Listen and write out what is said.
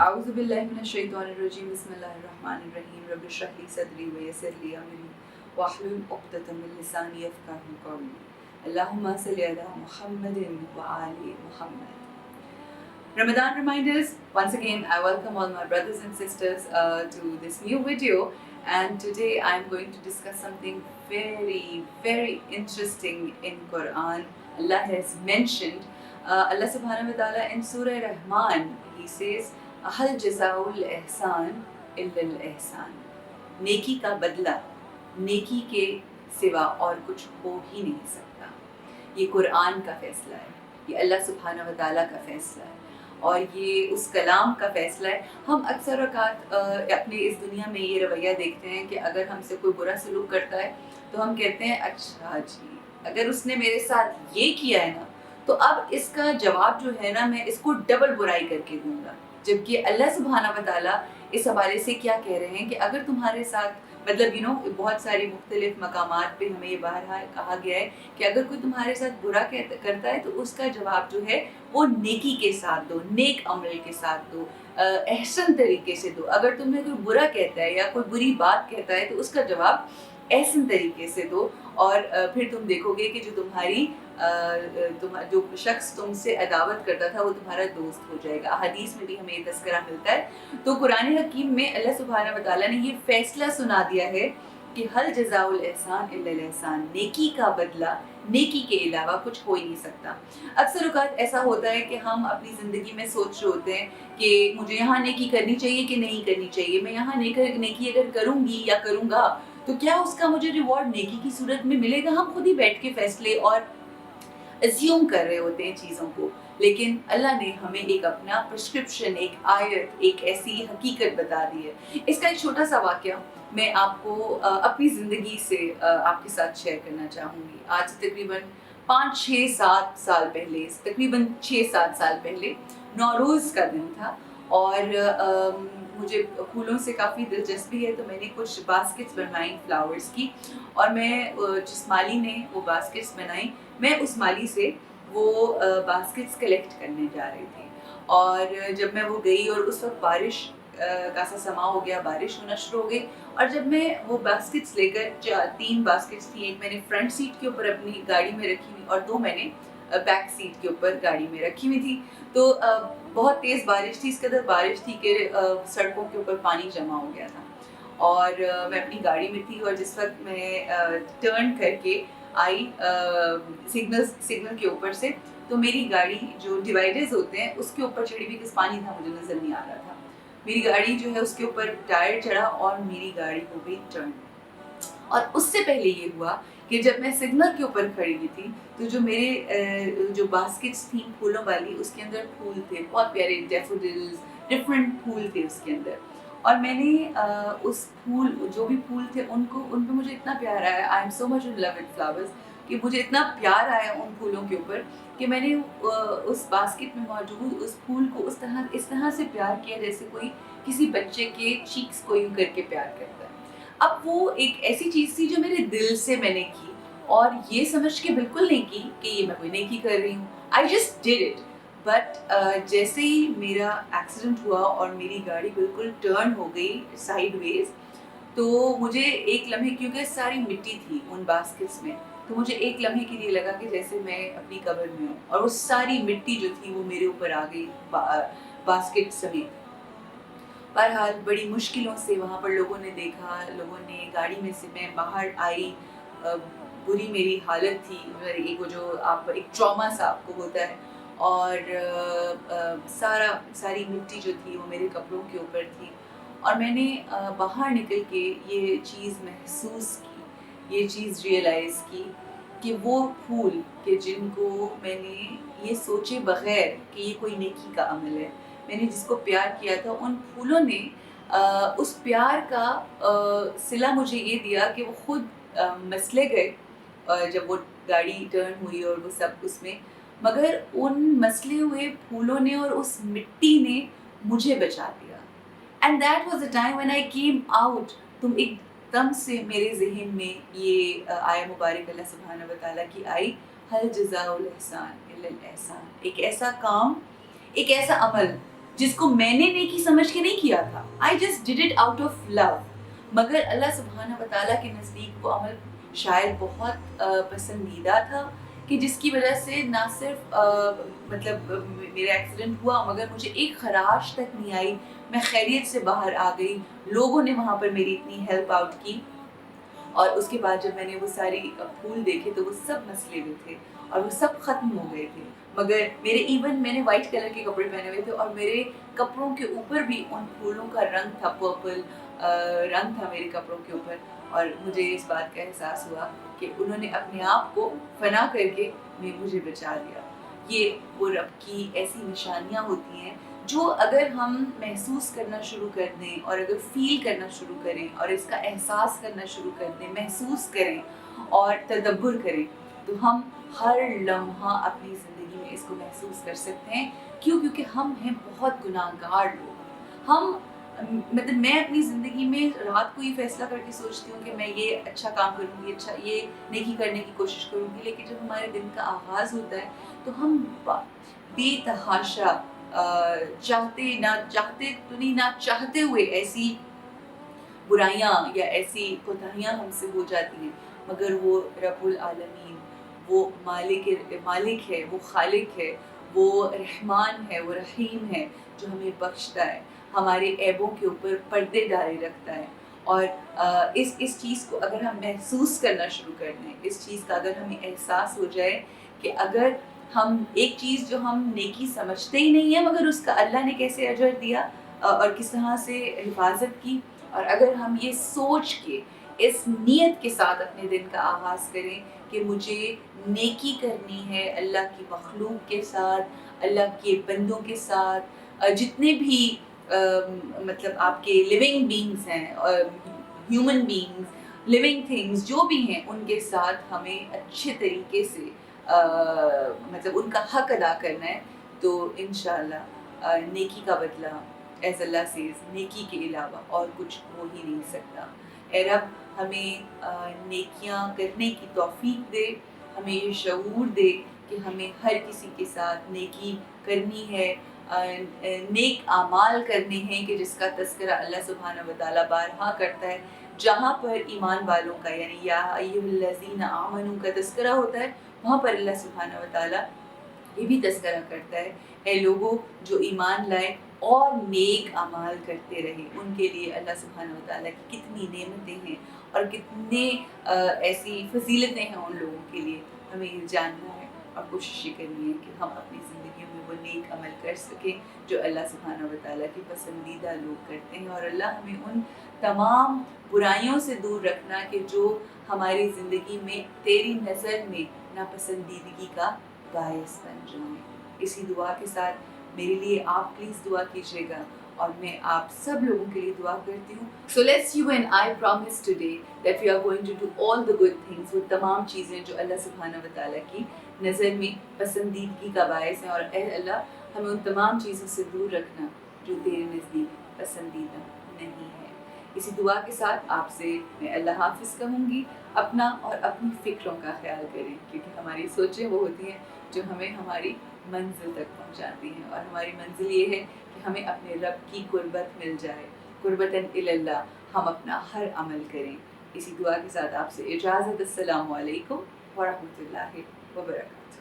اعوذ باللہ من الشیطان الرجیم بسم اللہ الرحمن الرحیم رب اشرح لی صدری ویسر لی امری واحلل عقدۃ من لسانی یفقہوا قولی اللہم صلی علی محمد وآل محمد. Ramadan reminders. Once again, I welcome all my brothers and sisters to this new video, and today I am going to discuss something very, very interesting in Quran. Allah has mentioned, Allah subhanahu wa ta'ala in Surah Rahman, He says, "Hal jazaa'ul ihsan illa al ihsan." نیکی کا بدلہ نیکی کے سوا اور کچھ ہو ہی نہیں سکتا. یہ قرآن کا فیصلہ ہے, یہ اللہ سبحانہ و تعالیٰ کا فیصلہ ہے, اور یہ اس کلام کا فیصلہ ہے. ہم اکثر اوقات اپنے اس دنیا میں یہ رویہ دیکھتے ہیں کہ اگر ہم سے کوئی برا سلوک کرتا ہے تو ہم کہتے ہیں اچھا جی, اگر اس نے میرے ساتھ یہ کیا ہے نا تو اب اس کا جواب جو ہے نا میں اس کو ڈبل برائی کر کے دوں گا. جبکہ اللہ سبحانہ و تعالیٰ اس حوالے سے کیا کہہ رہے ہیں کہ اگر تمہارے ساتھ مطلب بہت ساری مختلف مقامات پہ ہمیں یہ بہرحال کہا گیا ہے کہ اگر کوئی تمہارے ساتھ برا کرتا ہے تو اس کا جواب جو ہے وہ نیکی کے ساتھ دو, نیک عمل کے ساتھ دو, احسن طریقے سے دو. اگر تمہیں کوئی برا کہتا ہے یا کوئی بری بات کہتا ہے تو اس کا جواب احسن طریقے سے دو, اور پھر تم دیکھو گے کہ جو شخص تم سے عداوت کرتا تھا وہ تمہارا دوست ہو جائے گا. حدیث میں بھی ہمیں یہ تذکرہ ملتا ہے. تو قرآن حکیم میں اللہ سبحانہ و تعالیٰ نے یہ فیصلہ سنا دیا ہے کہ حل جزاء الاحسان الا الاحسان, نیکی کا بدلہ نیکی کے علاوہ کچھ ہو ہی نہیں سکتا. اکثر اوقات ایسا ہوتا ہے کہ ہم اپنی زندگی میں سوچ رہے ہوتے ہیں کہ مجھے یہاں نیکی کرنی چاہیے کہ نہیں کرنی چاہیے, میں یہاں نیکی اگر کروں گی یا کروں گا تو کیا اس کا مجھے ریوارڈ نیکی کی صورت میں ملے گا. ہم خود ہی بیٹھ کے فیصلے اور اسیوم کر رہے ہوتے ہیں چیزوں کو, لیکن اللہ نے ہمیں ایک اپنا پرسکرپشن, ایک آیت, ایک ایسی حقیقت بتا دی ہے. اس کا ایک چھوٹا سا واقعہ میں آپ کو اپنی زندگی سے آپ کے ساتھ شیئر کرنا چاہوں گی. آج تقریباً 5-6-7 سال پہلے, تقریباً 6-7 سال پہلے نوروز کا دن تھا, اور مجھے پھولوں سے کافی دلچسپی ہے, تو میں نے کچھ باسکٹس بنوائی فلاورز کی, اور میں جس مالی نے وہ باسکٹس بنائی میں اس مالی سے وہ باسکٹس کلیکٹ کرنے جا رہی تھی. اور جب میں وہ گئی اور اس وقت بارش کا سا سما ہو گیا, بارش ہونا شروع ہو گئی, اور جب میں وہ باسکٹس لے کر 3 باسکٹس تھیں, ایک میں نے فرنٹ سیٹ کے اوپر اپنی گاڑی میں رکھی ہوئی اور 2 میں نے بیک سیٹ کے اوپر گاڑی میں رکھی ہوئی تھی. تو بہت تیز بارش تھی, اس قدر بارش تھی کہ سڑکوں کے اوپر پانی جمع ہو گیا تھا, اور میں اپنی گاڑی میں تھی, اور جس وقت میں ٹرن کر کے آئی سگنل کے اوپر سے, تو میری گاڑی جو ڈیوائڈرز ہوتے ہیں اس کے اوپر چڑھی ہوئی, کس پانی تھا مجھے نظر نہیں آ رہا تھا, میری گاڑی جو ہے اس کے اوپر ٹائر چڑھا اور میری گاڑی ہو گئی ٹرن. اور اس سے پہلے یہ ہوا کہ جب میں سگنل کے اوپر کھڑی ہوئی تھی تو جو میرے جو باسکٹس تھیں پھولوں والی, اس کے اندر پھول تھے بہت پیارے, ڈیفوڈلز, ڈفرینٹ پھول تھے اس کے اندر, اور میں نے اس پھول, جو بھی پھول تھے ان پہ مجھے اتنا پیار آیا. I am so much in love with flowers, کہ مجھے اتنا پیار آیا ان پھولوں کے اوپر کہ میں نے اس باسکٹ میں موجود اس پھول کو اس طرح سے پیار کیا جیسے کوئی کسی بچے کے چیکس کو یوں کر کے پیار کرتا ہے. اب وہ ایک ایسی چیز تھی جو میرے دل سے میں نے کی, اور یہ سمجھ کے بالکل نہیں کی کہ یہ میں کوئی نیکی کر رہی ہوں. I just did it. But جیسے ہی میرا ایکسیڈنٹ ہوا اور میری گاڑی بالکل ٹرن ہو گئی سائڈ ویز, تو مجھے ایک لمحے, کیونکہ ساری مٹی تھی ان باسکٹس میں, تو مجھے ایک لمحے کے لیے لگا کہ جیسے میں اپنی قبر میں ہوں, اور وہ ساری مٹی جو تھی وہ میرے اوپر آ گئی باسکٹ سمیت. بہرحال بڑی مشکلوں سے وہاں پر لوگوں نے دیکھا, لوگوں نے گاڑی میں سے, میں باہر آئی, بری میری حالت تھی, ایک وہ جو آپ ایک ٹراما سا آپ کو ہوتا ہے, اور ساری مٹی جو تھی وہ میرے کپڑوں کے اوپر تھی. اور میں نے باہر نکل کے یہ چیز محسوس کی, یہ چیز ریئلائز کی کہ وہ پھول کہ جن کو میں نے یہ سوچے بغیر کہ یہ کوئی نیکی کا عمل ہے, میں نے جس کو پیار کیا تھا, ان پھولوں نے اس پیار کا صلہ مجھے یہ دیا کہ وہ خود مسلے گئے جب وہ گاڑی ٹرن ہوئی اور وہ سب اس میں, مگر ان مسلے ہوئے پھولوں نے اور اس مٹی نے مجھے بچا دیا. And that was a time when I came out. تم ایک دم سے میرے ذہن میں یہ آیہ مبارک اللہ سبحانہ و تعالیٰ کی آئی, حل جزاء الاحسان الا الاحسان, ایک ایسا کام, ایک ایسا عمل جس کو میں نے نیکی سمجھ کے نہیں کیا تھا. I just did it out of love. مگر اللہ سبحانہ و تعالیٰ کے نزدیک وہ عمل شاید بہت پسندیدہ تھا کہ جس کی وجہ سے نہ صرف مطلب میرا ایکسیڈنٹ ہوا مگر مجھے ایک خراش تک نہیں آئی, میں خیریت سے باہر آ گئی, لوگوں نے وہاں پر میری اتنی ہیلپ آؤٹ کی. اور اس کے بعد جب میں نے وہ ساری پھول دیکھے تو وہ سب مسئلے ہوئے تھے اور وہ سب ختم ہو گئے تھے. مگر میرے ایون میں نے وائٹ کلر کے کپڑے پہنے ہوئے تھے اور میرے کپڑوں کے اوپر بھی ان پھولوں کا رنگ تھا, پرپل رنگ تھا میرے کپڑوں کے اوپر. اور مجھے اس بات کا احساس ہوا کہ انہوں نے اپنے آپ کو فنا کر کے مجھے بچا لیا. یہ وہ رب کی ایسی نشانیاں ہوتی ہیں جو اگر ہم محسوس کرنا شروع کر دیں اور اگر فیل کرنا شروع کریں اور اس کا احساس کرنا شروع کر دیں, محسوس کریں اور تدبر کریں, تو ہم ہر لمحہ اپنی زندگی میں اس کو محسوس کر سکتے ہیں. کیوں؟ کیونکہ ہم ہیں بہت گناہ گار لوگ. ہم مطلب میں اپنی زندگی میں رات کو یہ فیصلہ کر کے سوچتی ہوں کہ میں یہ اچھا کام کروں گی, اچھا یہ نیکی کرنے کی کوشش کروں گی, لیکن جب ہمارے دن کا آغاز ہوتا ہے تو ہم بے تحاشا چاہتے نہ چاہتے ہوئے ایسی برائیاں یا ایسی کوتاہیاں ہم سے ہو جاتی ہیں. مگر وہ رب العالمین, وہ مالک ہے, وہ خالق ہے, وہ رحمان ہے, وہ رحیم ہے, جو ہمیں بخشتا ہے, ہمارے عیبوں کے اوپر پردے ڈالے رکھتا ہے. اور اس چیز کو اگر ہم محسوس کرنا شروع کر دیں, اس چیز کا اگر ہمیں احساس ہو جائے کہ اگر ہم ایک چیز جو ہم نیکی سمجھتے ہی نہیں ہیں مگر اس کا اللہ نے کیسے اجر دیا اور کس طرح سے حفاظت کی, اور اگر ہم یہ سوچ کے اس نیت کے ساتھ اپنے دن کا آغاز کریں کہ مجھے نیکی کرنی ہے اللہ کی مخلوق کے ساتھ, اللہ کے بندوں کے ساتھ, جتنے بھی مطلب آپ کے لیونگ بینگز ہیں, ہیومن بینگز, لیونگ تھنگز جو بھی ہیں, ان کے ساتھ ہمیں اچھے طریقے سے مطلب ان کا حق ادا کرنا ہے. تو انشاءاللہ نیکی کا بدلہ ایز اللہ سیز, نیکی کے علاوہ اور کچھ ہو ہی نہیں سکتا. اے رب ہمیں نیکیاں کرنے کی توفیق دے, ہمیں یہ شعور دے کہ ہمیں ہر کسی کے ساتھ نیکی کرنی ہے, نیک اعمال کرنے ہیں کہ جس کا تذکرہ اللہ سبحانہ و تعالیٰ بارہا کرتا ہے. جہاں پر ایمان والوں کا یعنی یا ایھا الذین آمنوا کا تذکرہ ہوتا ہے, وہاں پر اللہ سبحانہ و تعالیٰ یہ بھی تذکرہ کرتا ہے, اے لوگوں جو ایمان لائے اور نیک اعمال کرتے رہے, ان کے لیے اللہ سبحانہ و تعالیٰ کی کتنی نعمتیں ہیں اور کتنے ایسی فضیلتیں ہیں ان لوگوں کے لیے. ہمیں یہ جاننا ہے اور کوشش یہ کرنی ہے کہ ہم اپنی زندگیوں میں وہ نیک عمل کر سکیں جو اللہ سبحانہ و تعالیٰ کے پسندیدہ لوگ کرتے ہیں. اور اللہ ہمیں ان تمام برائیوں سے دور رکھنا کہ جو ہماری زندگی میں تیری نظر میں ناپسندیدگی کا باعث بن جائیں. اسی دعا کے ساتھ میرے لیے آپ پلیز دعا کیجیے گا اور میں آپ سب لوگوں کے لیے دعا کرتی ہوں. So let's you and I promise today that we are going to do all the good things, وہ تمام چیزیں جو اللہ سبحانہ و تعالیٰ کی نظر میں پسندیدگی کا باعث ہیں, اور اے اللہ ہمیں ان تمام چیزوں سے دور رکھنا جو تیرے نزدیک پسندیدہ نہیں ہے. اسی دعا کے ساتھ آپ سے میں اللہ حافظ کہوں گی. اپنا اور اپنی فکروں کا خیال کریں, کیونکہ ہماری سوچیں وہ ہوتی ہیں جو ہمیں ہماری منزل تک پہنچاتی ہیں, اور ہماری منزل یہ ہے کہ ہمیں اپنے رب کی قربت مل جائے. قربتاً اللہ ہم اپنا ہر عمل کریں. اسی دعا کے ساتھ آپ سے اجازت. السلام علیکم ورحمۃ اللہ وبرکاتہ.